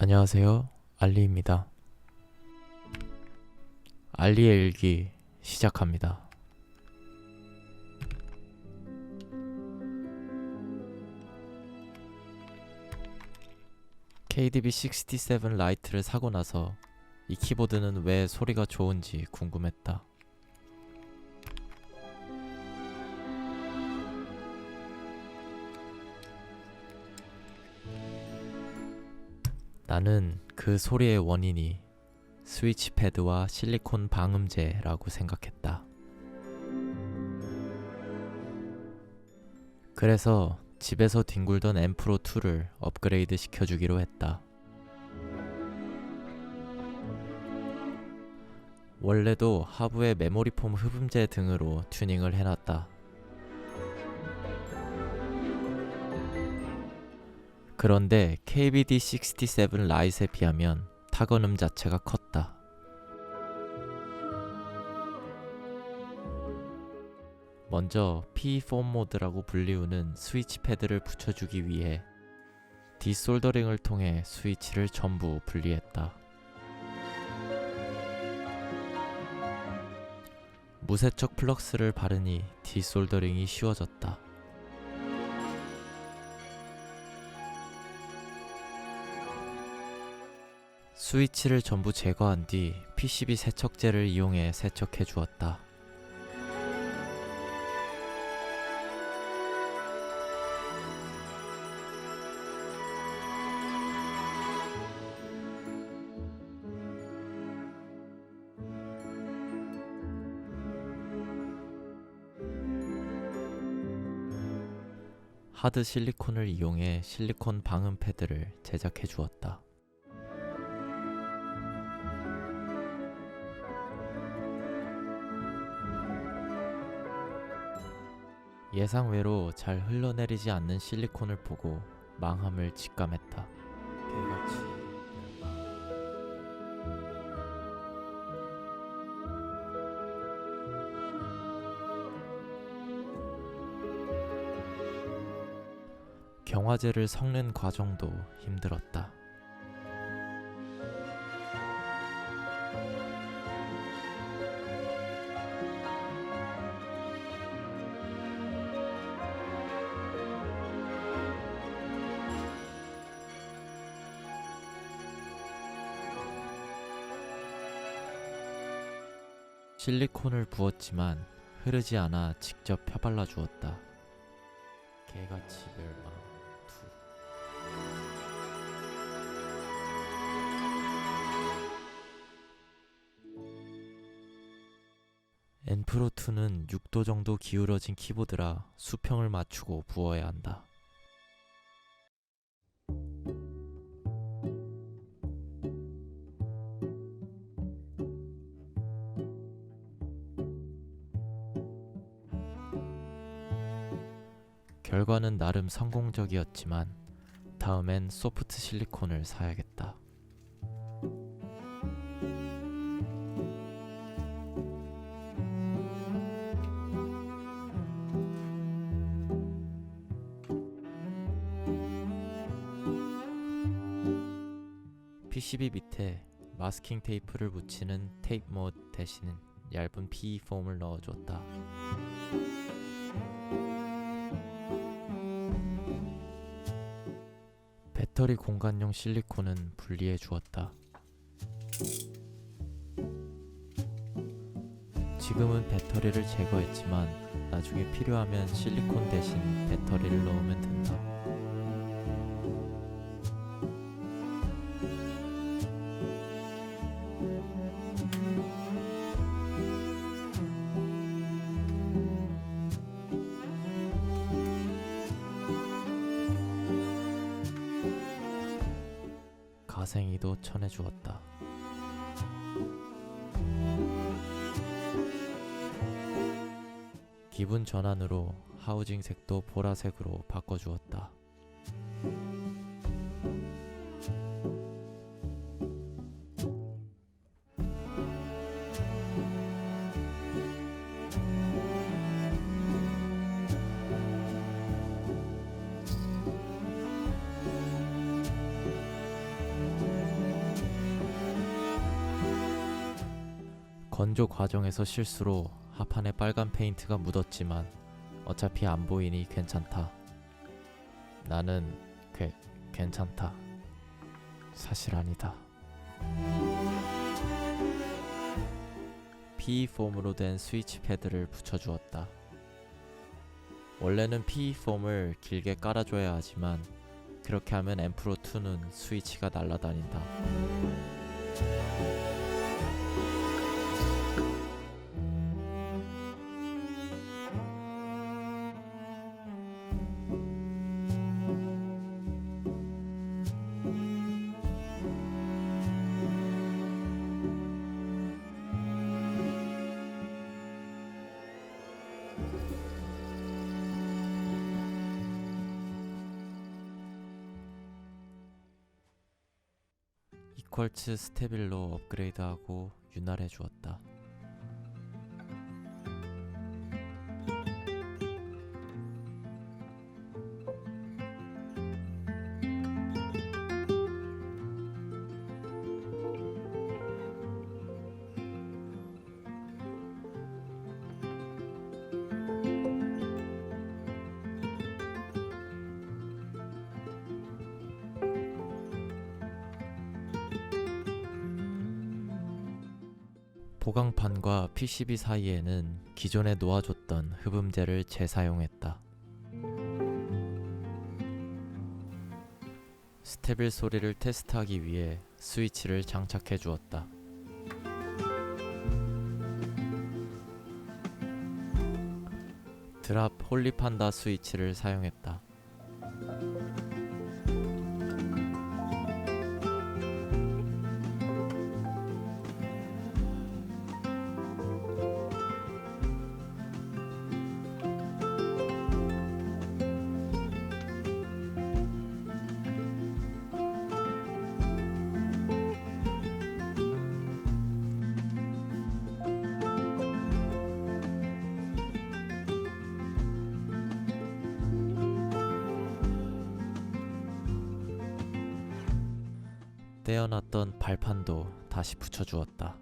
안녕하세요. 알리입니다. 알리의 일기 시작합니다. KDB67 라이트를 사고 나서 이 키보드는 왜 소리가 좋은지 궁금했다. 나는 그 소리의 원인이 스위치 패드와 실리콘 방음제라고 생각했다. 그래서 집에서 뒹굴던 M 프로 2를 업그레이드 시켜주기로 했다. 원래도 하부에 메모리 폼 흡음재 등으로 튜닝을 해놨다. 그런데 KBD67 라이트에 비하면 타건음 자체가 컸다. 먼저 P4 모드라고 불리우는 스위치 패드를 붙여주기 위해 디솔더링을 통해 스위치를 전부 분리했다. 무세척 플럭스를 바르니 디솔더링이 쉬워졌다. 스위치를 전부 제거한 뒤 PCB 세척제를 이용해 세척해 주었다. 하드 실리콘을 이용해 실리콘 방음 패드를 제작해 주었다. 예상외로 잘 흘러내리지 않는 실리콘을 보고 망함을 직감했다. 개같이 경화제를 섞는 과정도 힘들었다. 실리콘을 부었지만 흐르지 않아 직접 펴발라 주었다. 개같이 멸망 2. 엔프로 2는 6도 정도 기울어진 키보드라 수평을 맞추고 부어야 한다. 결과는 나름 성공적이었지만 다음엔 소프트 실리콘을 사야겠다. PCB 밑에 마스킹 테이프를 붙이는 테이프 모드 대신 얇은 PE 폼을 넣어줬다. 배터리 공간용 실리콘은 분리해 주었다. 지금은 배터리를 제거했지만 나중에 필요하면 실리콘 대신 배터리를 넣으면 된다. 가생이도 쳐내주었다. 기분 전환으로 하우징 색도 보라색으로 바꿔주었다. 건조 과정에서 실수로 하판에 빨간 페인트가 묻었지만 어차피 안 보이니 괜찮다. 나는 괜찮다. 사실 아니다. PE 폼으로 된 스위치 패드를 붙여주었다. 원래는 PE 폼을 길게 깔아줘야 하지만 그렇게 하면 앰프로2는 스위치가 날아다닌다. 이퀄츠 스테빌로 업그레이드하고 윤활해 주었다. 보강판과 PCB 사이에는 기존에 놓아줬던 흡음재를 재사용했다. 스테빌 소리를 테스트하기 위해 스위치를 장착해 주었다. 드랍 홀리판다 스위치를 사용했다. 떼어놨던 발판도 다시 붙여주었다.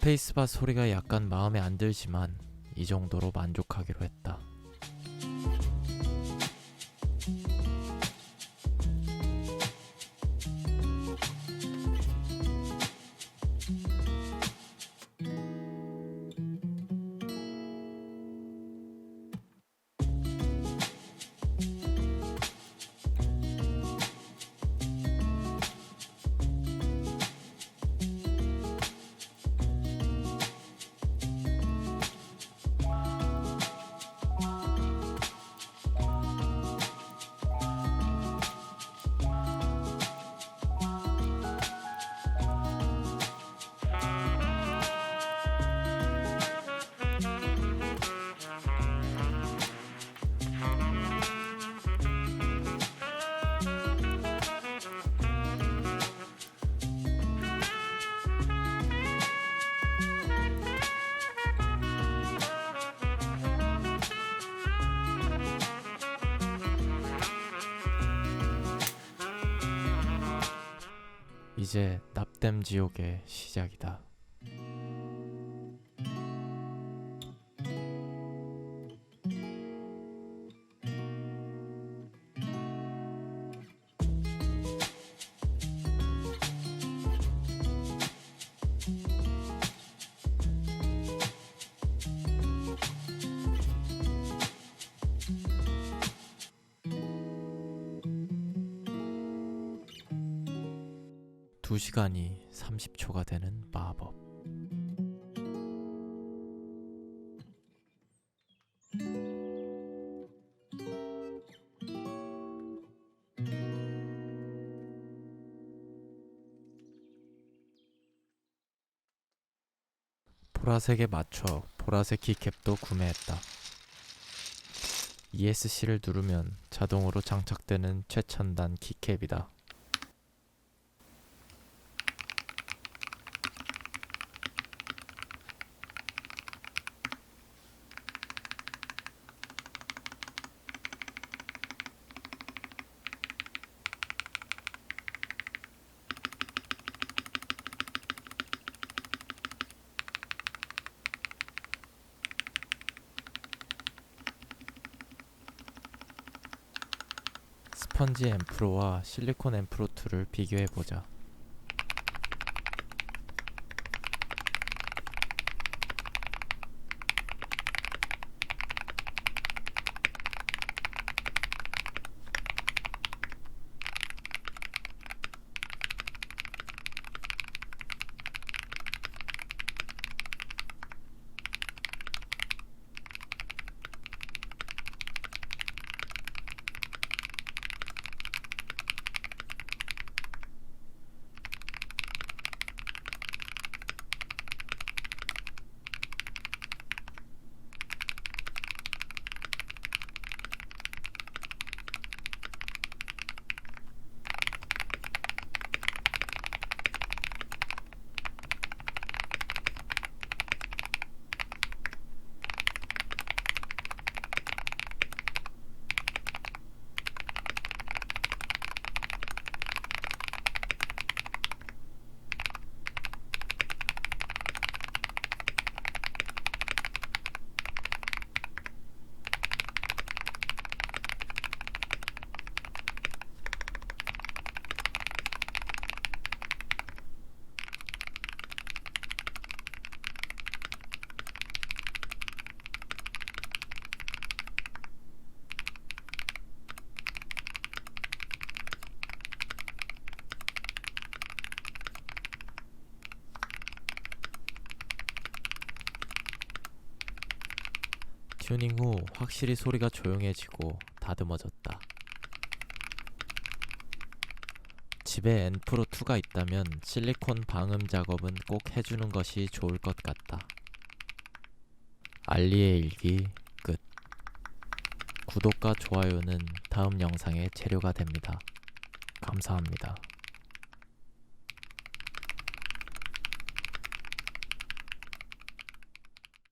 스페이스바 소리가 약간 마음에 안 들지만 이 정도로 만족하기로 했다. 이제 납땜 지옥의 시작이다. 두 시간이 30초가 되는 마법. 보라색에 맞춰 보라색 키캡도 구매했다. ESC를 누르면 자동으로 장착되는 최첨단 키캡이다. 스펀지 앰프로와 실리콘 앰프로 2를 비교해보자. 튜닝 후 확실히 소리가 조용해지고 다듬어졌다. 집에 N 프로 2가 있다면 실리콘 방음 작업은 꼭 해주는 것이 좋을 것 같다. 알리의 일기 끝. 구독과 좋아요는 다음 영상의 재료가 됩니다. 감사합니다.